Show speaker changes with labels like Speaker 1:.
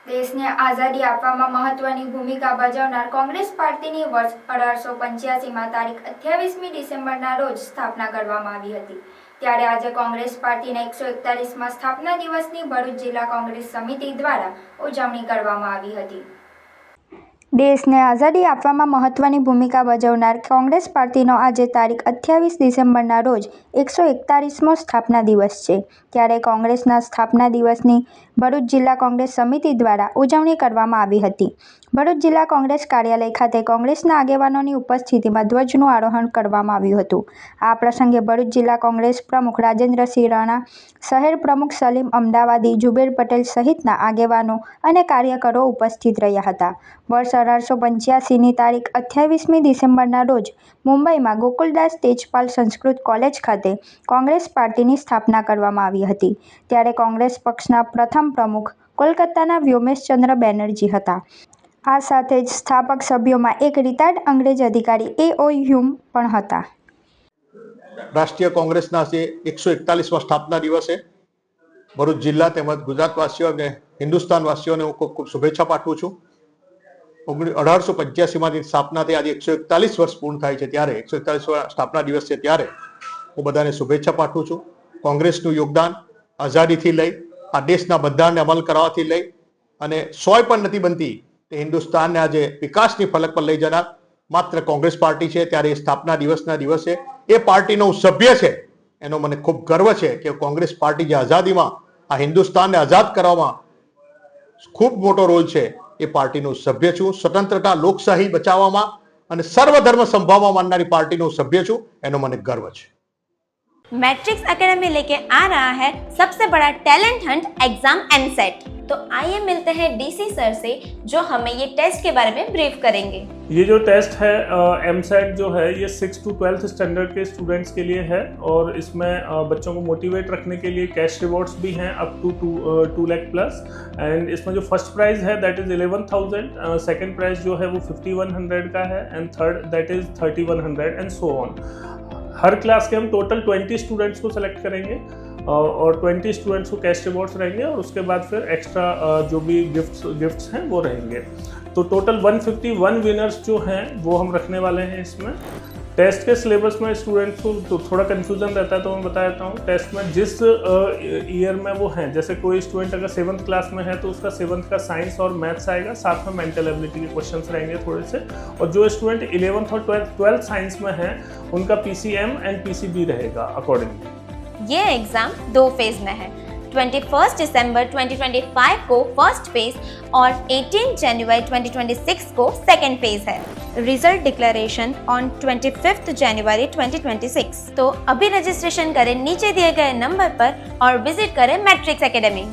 Speaker 1: દેશને આઝાદી આપવામાં મહત્વની ભૂમિકા ભજવનાર કોંગ્રેસ પાર્ટીની વર્ષ 1885માં તારીખ 28મી ડિસેમ્બરના રોજ સ્થાપના કરવામાં આવી હતી। ત્યારે આજે કોંગ્રેસ પાર્ટીના 141માં સ્થાપના દિવસની ભરૂચ જિલ્લા કોંગ્રેસ સમિતિ દ્વારા ઉજવણી કરવામાં આવી હતી। દેશને આઝાદી આપવામાં મહત્વની ભૂમિકા ભજવનાર કોંગ્રેસ પાર્ટીનો આજે તારીખ 28 ડિસેમ્બરના રોજ 141મો સ્થાપના દિવસ છે। ત્યારે કોંગ્રેસના સ્થાપના દિવસની ભરૂચ જિલ્લા કોંગ્રેસ સમિતિ દ્વારા ઉજવણી કરવામાં આવી હતી। ભરૂચ જિલ્લા કોંગ્રેસ કાર્યાલય ખાતે કોંગ્રેસના આગેવાનોની ઉપસ્થિતિમાં ધ્વજનું આરોહણ કરવામાં આવ્યું હતું। આ પ્રસંગે ભરૂચ જિલ્લા કોંગ્રેસ પ્રમુખ રાજેન્દ્રસિંહ રાણા, શહેર પ્રમુખ સલીમ અમદાવાદી, જુબેર પટેલ સહિતના આગેવાનો અને કાર્યકરો ઉપસ્થિત રહ્યા હતા। વર્ષ 1885ની તારીખ 28મી ડિસેમ્બરના રોજ મુંબઈમાં ગોકુલદાસ તેજપાલ સંસ્કૃત કોલેજ ખાતે કોંગ્રેસ પાર્ટીની સ્થાપના કરવામાં આવી હતી। ત્યારે કોંગ્રેસ પક્ષના પ્રથમ પ્રમુખ કોલકાતાના વ્યોમેશચંદ્ર બેનર્જી હતા। આ સાથે જ સ્થાપક સભ્યોમાં એક રિટાયર્ડ અંગ્રેજ અધિકારી A.O. હ્યુમ પણ હતા।
Speaker 2: રાષ્ટ્રીય કોંગ્રેસના 141મા સ્થાપના દિવસે ભરૂચ જિલ્લા તેમજ ગુજરાતવાસીઓ અને હિન્દુસ્તાનવાસીઓને હું ખૂબ ખૂબ શુભેચ્છા પાઠવું છું। 1885માંથી સ્થાપના થઈ આજે 141 વર્ષ પૂર્ણ થાય છે, ત્યારે 141 સ્થાપના દિવસ છે, ત્યારે હું બધાને શુભેચ્છા પાઠવું છું। કોંગ્રેસનું યોગદાન આઝાદીથી લઈ આ દેશના બંધારણને અમલ કરવાથી લઈ અને સોય પણ નથી બનતી તે હિન્દુસ્તાનને આજે વિકાસની ફલક પર લઈ જનાર માત્ર કોંગ્રેસ પાર્ટી છે। ત્યારે સ્થાપના દિવસના દિવસે એ પાર્ટીનો હું સભ્ય છે એનો મને ખૂબ ગર્વ છે કે કોંગ્રેસ પાર્ટી જે આઝાદીમાં આ હિન્દુસ્તાનને આઝાદ કરવામાં ખૂબ મોટો રોલ છે એ પાર્ટીનો સભ્ય છું। સ્વતંત્રતા લોકશાહી બચાવવામાં અને સર્વધર્મ સંભાવવા માનનારી પાર્ટીનો સભ્ય છું, એનો મને ગર્વ છે।
Speaker 3: मैट्रिक्स एकेडमी लेके आ रहा है सबसे बड़ा टैलेंट हंट एग्जाम एमसेट। तो आइए मिलते हैं डीसी सर से जो हमें ये टेस्ट के बारे में ब्रीफ करेंगे।
Speaker 4: ये जो टेस्ट है एमसेट जो है ये 6 to 12th स्टैंडर्ड के स्टूडेंट्स के लिए है और इसमें बच्चों को मोटिवेट रखने के लिए कैश रिवॉर्ड्स भी हैं up to 2 lakh plus. And इसमें जो फर्स्ट प्राइज़ है दैट इज़ 11,000, सेकंड प्राइज़ जो है वो 5,100 का है and third that is 3,100 and so on. हर क्लास के हम टोटल 20 स्टूडेंट्स को सेलेक्ट करेंगे और 20 स्टूडेंट्स को कैश रिवॉर्ड्स रहेंगे और उसके बाद फिर एक्स्ट्रा जो भी गिफ्ट्स हैं वो रहेंगे। तो टोटल 151 विनर्स जो हैं वो हम रखने वाले हैं इसमें। टेस्ट के सिलेबस में स्टूडेंट्स को तो थोड़ा कन्फ्यूज़न रहता है, तो मैं बता देता हूँ। टेस्ट में जिस ईयर में वो हैं, जैसे कोई स्टूडेंट अगर 7th क्लास में है तो उसका 7th का साइंस और मैथ्स आएगा, साथ में मेंटल एबिलिटी के क्वेश्चंस रहेंगे थोड़े से। और जो स्टूडेंट 11th और 12th साइंस में है उनका PCM एंड PCB रहेगा अकॉर्डिंगली।
Speaker 3: ये एग्जाम 2 फेज में है। 21 दिसंबर 2025 को फर्स्ट फेज और 18 जनवरी 2026 को सेकेंड फेज है। रिजल्ट डिक्लेरेशन ऑन 25 जनवरी 2026। तो अभी रजिस्ट्रेशन करें नीचे दिए गए नंबर पर और विजिट करें मैट्रिक्स एकेडमी।